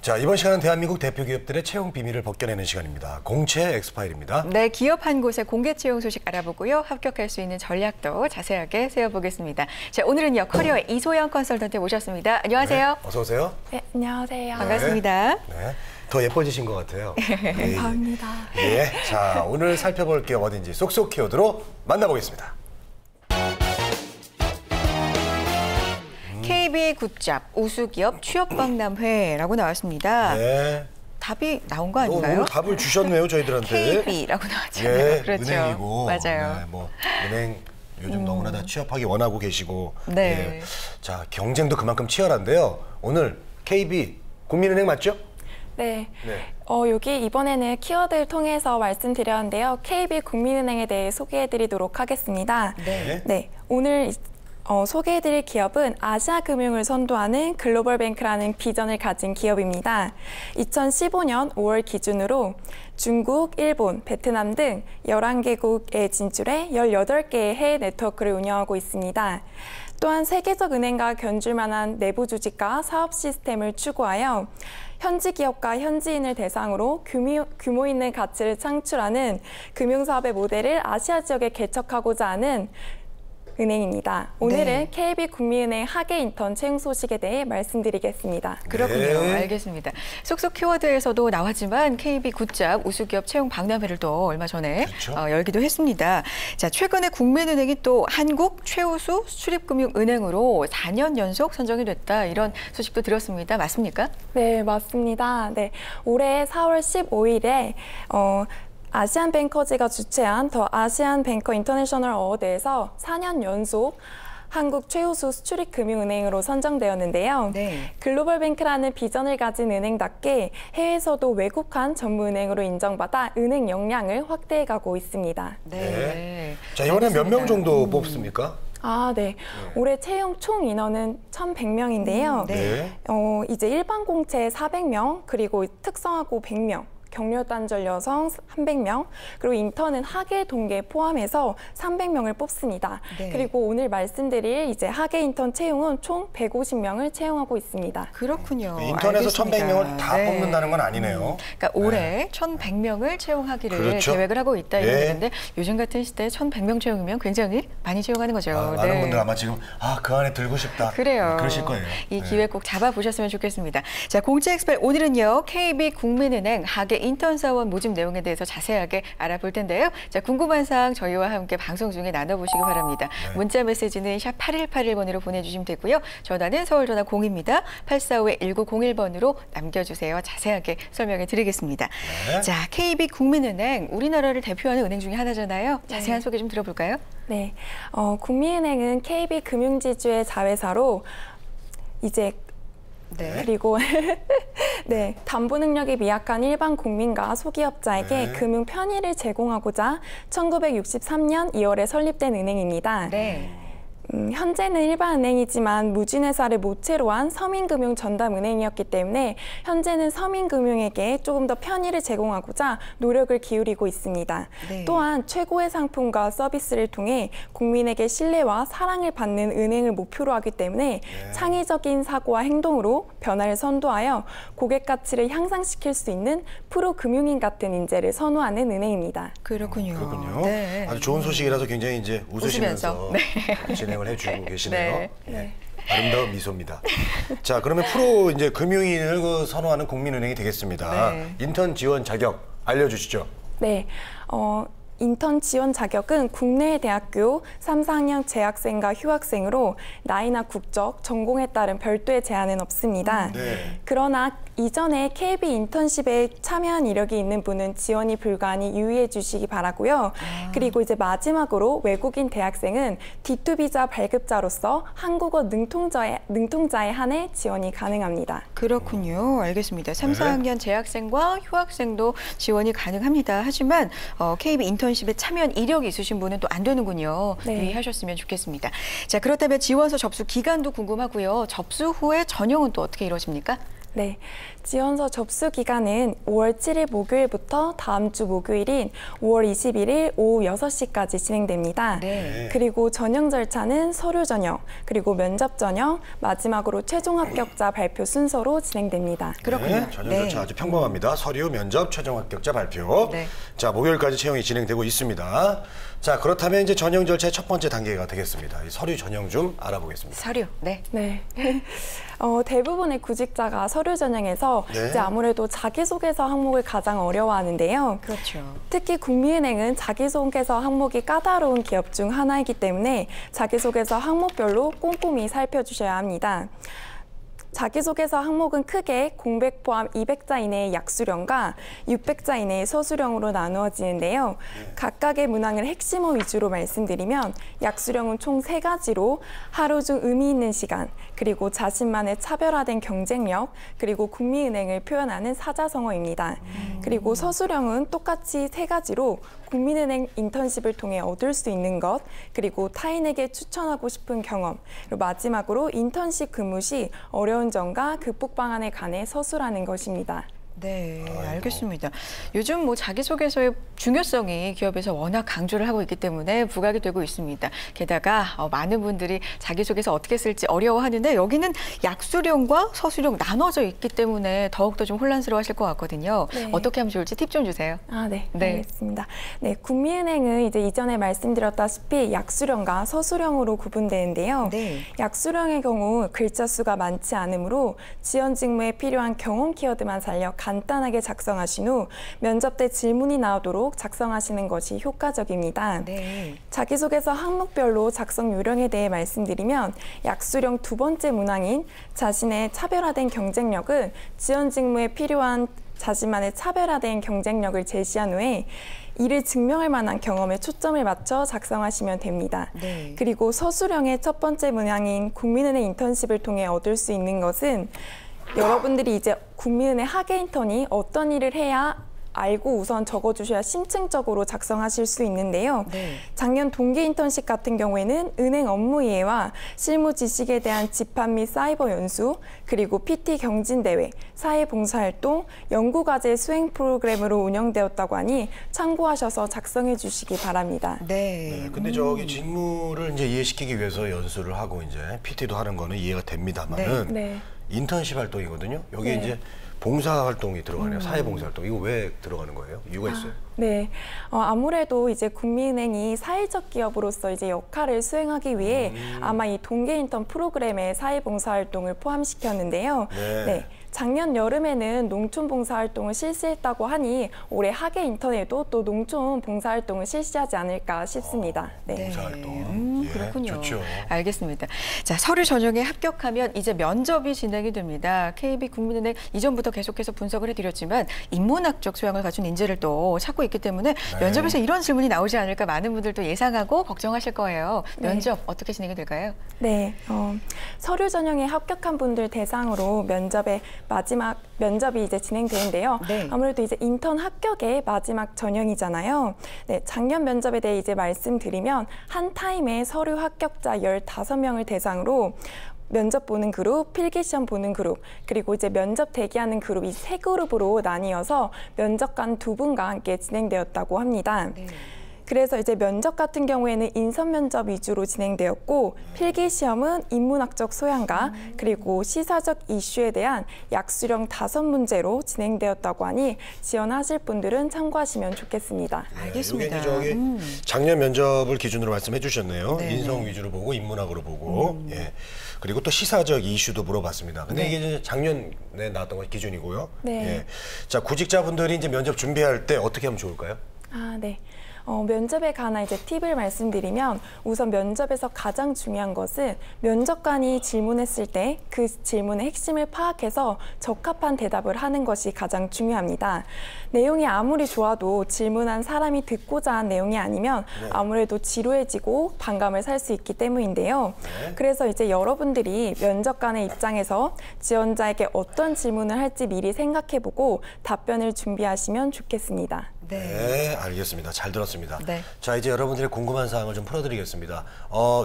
자, 이번 시간은 대한민국 대표 기업들의 채용 비밀을 벗겨내는 시간입니다. 공채 엑스파일입니다. 네, 기업 한 곳의 공개 채용 소식 알아보고요. 합격할 수 있는 전략도 자세하게 세워보겠습니다. 자, 오늘은요, 커리어의 이소영 컨설턴트 모셨습니다. 안녕하세요. 네, 어서 오세요. 네, 안녕하세요. 반갑습니다. 네, 더 예뻐지신 것 같아요. 감사합니다. 예, 자, 오늘 살펴볼 기업 어딘지 쏙쏙 키워드로 만나보겠습니다. KB 굿잡 우수기업 취업박람회라고 나왔습니다. 네. 답이 나온 거 아닌가요? 오늘 답을 주셨네요, 저희들한테. KB라고 나왔잖아요. 예, 그렇죠. 은행이고. 맞아요. 네, 뭐 은행 요즘 너무나 다 취업하기 원하고 계시고. 네. 예. 자, 경쟁도 그만큼 치열한데요. 오늘 KB 국민은행 맞죠? 네. 네. 여기 이번에는 키워드를 통해서 말씀드렸는데요. KB 국민은행에 대해 소개해드리도록 하겠습니다. 네. 네. 오늘 소개해드릴 기업은 아시아금융을 선도하는 글로벌뱅크라는 비전을 가진 기업입니다. 2015년 5월 기준으로 중국, 일본, 베트남 등 11개국에 진출해 18개의 해외 네트워크를 운영하고 있습니다. 또한 세계적 은행과 견줄 만한 내부 조직과 사업 시스템을 추구하여 현지 기업과 현지인을 대상으로 규모 있는 가치를 창출하는 금융사업의 모델을 아시아 지역에 개척하고자 하는 은행입니다. 오늘은 네. KB 국민은행 하계 인턴 채용 소식에 대해 말씀드리겠습니다. 그렇군요. 네. 알겠습니다. 쏙쏙 키워드에서도 나왔지만 KB 굿잡 우수기업 채용 박람회를 또 얼마 전에 그렇죠. 열기도 했습니다. 자, 최근에 국민은행이 또 한국 최우수 수출입금융은행으로 4년 연속 선정이 됐다. 이런 소식도 들었습니다. 맞습니까? 네, 맞습니다. 네, 올해 4월 15일에 아시안뱅커즈가 주최한 더 아시안 뱅커 인터내셔널 어워드에서 4년 연속 한국 최우수 수출입금융은행으로 선정되었는데요. 네. 글로벌뱅크라는 비전을 가진 은행답게 해외에서도 외국한 전무은행으로 인정받아 은행 역량을 확대해가고 있습니다. 네. 자, 이번에 몇 명 알겠습니다. 정도 뽑습니까? 네. 올해 채용 총 인원은 1,100명인데요. 네. 이제 일반 공채 400명, 그리고 특성화고 100명. 격려 단절 여성 300명, 그리고 인턴은 하계 동계 포함해서 300명을 뽑습니다. 네. 그리고 오늘 말씀드릴 이제 하계 인턴 채용은 총 150명을 채용하고 있습니다. 그렇군요. 인터넷에서 알겠습니다. 1,100명을 다 네. 뽑는다는 건 아니네요. 그러니까 올해 1,100명을 채용하기를 그렇죠. 계획을 하고 있다 네. 이런 얘기인데 요즘 같은 시대에 1,100명 채용이면 굉장히 많이 채용하는 거죠. 많은 분들 아마 지금 그 안에 들고 싶다. 그래요. 그러실 거예요. 이 기회 꼭 잡아보셨으면 좋겠습니다. 자, 공채 엑스파일 오늘은요. KB 국민은행 하계 인턴 사원 모집 내용에 대해서 자세하게 알아볼 텐데요. 자, 궁금한 사항 저희와 함께 방송 중에 나눠보시기 바랍니다. 네. 문자 메시지는 샵 8181번으로 보내주시면 되고요. 전화는 서울전화 0입니다. 845-1901번으로 남겨주세요. 자세하게 설명해 드리겠습니다. 네. 자, KB 국민은행 우리나라를 대표하는 은행 중에 하나잖아요. 자세한 소개 좀 들어볼까요? 네, 국민은행은 KB 금융지주의 자회사로 이제 네. 그리고 네, 담보 능력이 미약한 일반 국민과 소기업자에게 네. 금융 편의를 제공하고자 1963년 2월에 설립된 은행입니다. 네. 현재는 일반 은행이지만 무진회사를 모체로 한 서민금융 전담은행이었기 때문에 현재는 서민금융에게 조금 더 편의를 제공하고자 노력을 기울이고 있습니다. 네. 또한 최고의 상품과 서비스를 통해 국민에게 신뢰와 사랑을 받는 은행을 목표로 하기 때문에 창의적인 사고와 행동으로 변화를 선도하여 고객 가치를 향상시킬 수 있는 프로 금융인 같은 인재를 선호하는 은행입니다. 그렇군요. 그렇군요. 네. 아주 좋은 소식이라서 굉장히 이제 웃으시면서 진행을 해주고 계시네요. 네. 네. 아름다운 미소입니다. 자, 그러면 프로 이제 금융인을 선호하는 국민은행이 되겠습니다. 네. 인턴 지원 자격 알려주시죠. 네, 인턴 지원 자격은 국내 대학교 3, 4학년 재학생과 휴학생으로 나이나 국적, 전공에 따른 별도의 제한은 없습니다. 네. 그러나 이전에 KB 인턴십에 참여한 이력이 있는 분은 지원이 불가하니 유의해 주시기 바라고요. 그리고 이제 마지막으로 외국인 대학생은 D2 비자 발급자로서 한국어 능통자에 한해 지원이 가능합니다. 그렇군요. 알겠습니다. 3, 4학년 재학생과 휴학생도 지원이 가능합니다. 하지만 KB 인턴십에 참여한 이력이 있으신 분은 또 안 되는군요. 네. 유의하셨으면 좋겠습니다. 자, 그렇다면 지원서 접수 기간도 궁금하고요. 접수 후에 전형은 또 어떻게 이루어집니까? 네, 지원서 접수 기간은 5월 7일 목요일부터 다음 주 목요일인 5월 21일 오후 6시까지 진행됩니다. 네. 그리고 전형 절차는 서류 전형, 그리고 면접 전형, 마지막으로 최종 합격자 발표 순서로 진행됩니다. 그렇군요. 네, 전형 절차 아주 평범합니다. 서류, 면접, 최종 합격자 발표. 네. 자, 목요일까지 채용이 진행되고 있습니다. 자, 그렇다면 이제 전형 절차의 첫 번째 단계가 되겠습니다. 이 서류 전형 좀 알아보겠습니다. 서류. 네. 네. 대부분의 구직자가 서류 전형에서 네. 이제 아무래도 자기소개서 항목을 가장 어려워하는데요. 그렇죠. 특히 국민은행은 자기소개서 항목이 까다로운 기업 중 하나이기 때문에 자기소개서 항목별로 꼼꼼히 살펴주셔야 합니다. 자기소개서 항목은 크게 공백 포함 200자 이내의 약수령과 600자 이내의 서술형으로 나누어지는데요. 각각의 문항을 핵심어 위주로 말씀드리면 약수령은 총 3가지로 하루 중 의미 있는 시간, 그리고 자신만의 차별화된 경쟁력, 그리고 국민은행을 표현하는 사자성어입니다. 그리고 서술형은 똑같이 3가지로 국민은행 인턴십을 통해 얻을 수 있는 것, 그리고 타인에게 추천하고 싶은 경험, 그리고 마지막으로 인턴십 근무 시 어려운 점과 극복 방안에 관해 서술하는 것입니다. 네, 알겠습니다. 요즘 뭐 자기소개서의 중요성이 기업에서 워낙 강조를 하고 있기 때문에 부각이 되고 있습니다. 게다가 많은 분들이 자기소개서 어떻게 쓸지 어려워하는데 여기는 약수령과 서술형 나눠져 있기 때문에 더욱더 좀 혼란스러워하실 것 같거든요. 네. 어떻게 하면 좋을지 팁 좀 주세요. 네, 네. 알겠습니다. 네, 국민은행은 이제 이전에 말씀드렸다시피 약수령과 서술형으로 구분되는데요. 네. 약수령의 경우 글자 수가 많지 않으므로 지원 직무에 필요한 경험 키워드만 살려 간단하게 작성하신 후 면접 때 질문이 나오도록 작성하시는 것이 효과적입니다. 네. 자기소개서 항목별로 작성 요령에 대해 말씀드리면 약수령 두 번째 문항인 자신의 차별화된 경쟁력은 지원 직무에 필요한 자신만의 차별화된 경쟁력을 제시한 후에 이를 증명할 만한 경험에 초점을 맞춰 작성하시면 됩니다. 네. 그리고 서술형의 첫 번째 문항인 국민은행 인턴십을 통해 얻을 수 있는 것은 여러분들이 이제 국민은행 하계 인턴이 어떤 일을 해야 알고 우선 적어주셔야 심층적으로 작성하실 수 있는데요. 네. 작년 동기 인턴십 같은 경우에는 은행 업무 이해와 실무 지식에 대한 집합 및 사이버 연수, 그리고 PT 경진대회, 사회봉사활동, 연구과제 수행 프로그램으로 운영되었다고 하니 참고하셔서 작성해 주시기 바랍니다. 네. 네, 근데 저기 직무를 이제 이해시키기 위해서 연수를 하고 이제 PT도 하는 거는 이해가 됩니다만은 네. 인턴십 활동이거든요. 여기 네. 이제 봉사 활동이 들어가네요. 사회 봉사 활동. 이거 왜 들어가는 거예요? 이유가 있어요? 네, 아무래도 이제 국민은행이 사회적 기업으로서 이제 역할을 수행하기 위해 아마 이 동계 인턴 프로그램에 사회봉사활동을 포함시켰는데요. 네. 작년 여름에는 농촌 봉사활동을 실시했다고 하니 올해 하계 인턴에도 또 농촌 봉사활동을 실시하지 않을까 싶습니다. 네. 봉사활동. 예, 그렇군요. 좋죠. 알겠습니다. 자, 서류 전형에 합격하면 이제 면접이 진행이 됩니다. KB국민은행 이전부터 계속해서 분석을 해드렸지만 인문학적 소양을 갖춘 인재를 또 찾고 있기 때문에 면접에서 이런 질문이 나오지 않을까 많은 분들도 예상하고 걱정하실 거예요. 면접 어떻게 진행이 될까요? 네, 서류 전형에 합격한 분들 대상으로 마지막 면접이 이제 진행되는데요. 네. 아무래도 이제 인턴 합격의 마지막 전형이잖아요. 네, 작년 면접에 대해 이제 말씀드리면 한 타임에 서류 합격자 15명을 대상으로 면접 보는 그룹, 필기시험 보는 그룹, 그리고 이제 면접 대기하는 그룹 이 3그룹으로 나뉘어서 면접관 2분과 함께 진행되었다고 합니다. 네. 그래서 이제 면접 같은 경우에는 인선 면접 위주로 진행되었고 필기 시험은 인문학적 소양과 그리고 시사적 이슈에 대한 약수령 5문제로 진행되었다고 하니 지원하실 분들은 참고하시면 좋겠습니다. 알겠습니다. 이게 이제 저기 작년 면접을 기준으로 말씀해 주셨네요. 네. 인성 위주로 보고 인문학으로 보고 예. 그리고 또 시사적 이슈도 물어봤습니다. 근데 이게 이제 작년에 나왔던 것 기준이고요. 네. 예. 자, 구직자분들이 이제 면접 준비할 때 어떻게 하면 좋을까요? 네. 면접에 관한 이제 팁을 말씀드리면 우선 면접에서 가장 중요한 것은 면접관이 질문했을 때 그 질문의 핵심을 파악해서 적합한 대답을 하는 것이 가장 중요합니다. 내용이 아무리 좋아도 질문한 사람이 듣고자 한 내용이 아니면 아무래도 지루해지고 반감을 살 수 있기 때문인데요. 그래서 이제 여러분들이 면접관의 입장에서 지원자에게 어떤 질문을 할지 미리 생각해보고 답변을 준비하시면 좋겠습니다. 네, 알겠습니다. 잘 들었습니다. 맞습니다. 네. 자, 이제 여러분들의 궁금한 사항을 좀 풀어드리겠습니다.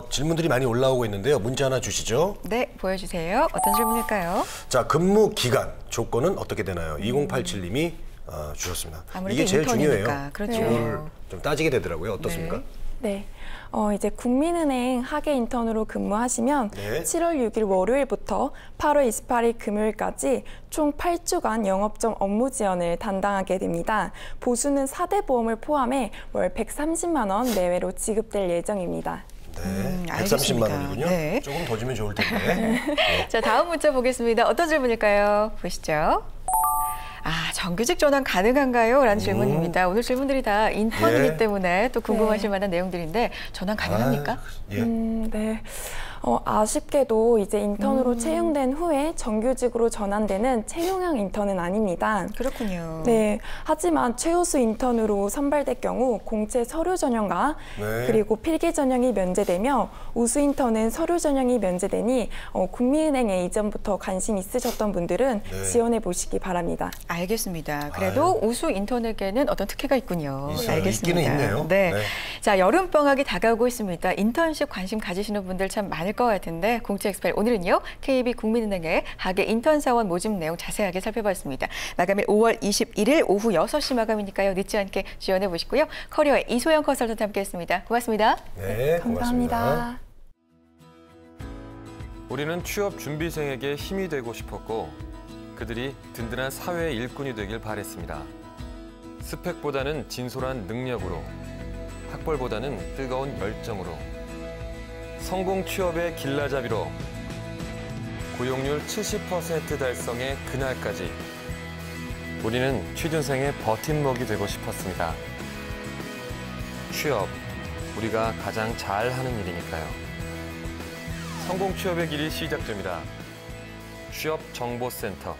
질문들이 많이 올라오고 있는데요. 문자 하나 주시죠. 네, 보여주세요. 어떤 질문일까요? 자, 근무 기간 조건은 어떻게 되나요? 2087님이 주셨습니다. 아무래도 이게 제일 인턴이니까. 중요해요. 그렇죠. 이걸 좀 따지게 되더라고요. 어떻습니까? 네. 이제 국민은행 하계 인턴으로 근무하시면 네. 7월 6일 월요일부터 8월 28일 금요일까지 총 8주간 영업점 업무 지원을 담당하게 됩니다. 보수는 4대 보험을 포함해 월 130만 원 내외로 지급될 예정입니다. 네, 130만 알겠습니다. 원이군요. 네. 조금 더 주면 좋을 텐데. 네. 자, 다음 문자 보겠습니다. 어떤 질문일까요? 보시죠. 정규직 전환 가능한가요? 라는 질문입니다. 오늘 질문들이 다 인턴이기 예. 때문에 또 궁금하실 네. 만한 내용들인데 전환 가능합니까? 예. 네. 아쉽게도 이제 인턴으로 채용된 후에 정규직으로 전환되는 채용형 인턴은 아닙니다. 그렇군요. 네. 하지만 최우수 인턴으로 선발될 경우 공채 서류 전형과 네. 그리고 필기 전형이 면제되며 우수 인턴은 서류 전형이 면제되니 국민은행에 이전부터 관심 있으셨던 분들은 네. 지원해 보시기 바랍니다. 알겠습니다. 그래도 우수 인턴에게는 어떤 특혜가 있군요. 있어요. 알겠습니다. 있기는 있네요. 네. 네. 자, 여름 방학이 다가오고 있습니다. 인턴십 관심 가지시는 분들 참 많을 것 같은데 공채 엑스per트 오늘은요. KB 국민은행의 하계 인턴 사원 모집 내용 자세하게 살펴봤습니다. 마감일 5월 21일 오후 6시 마감이니까요. 늦지 않게 지원해 보시고요. 커리어의 이소영 컨설턴트 함께했습니다. 고맙습니다. 네, 고맙습니다. 감사합니다. 우리는 취업 준비생에게 힘이 되고 싶었고 그들이 든든한 사회의 일꾼이 되길 바랬습니다. 스펙보다는 진솔한 능력으로, 학벌보다는 뜨거운 열정으로, 성공 취업의 길라잡이로, 고용률 70% 달성의 그날까지 우리는 취준생의 버팀목이 되고 싶었습니다. 취업, 우리가 가장 잘하는 일이니까요. 성공 취업의 길이 시작됩니다. 취업정보센터.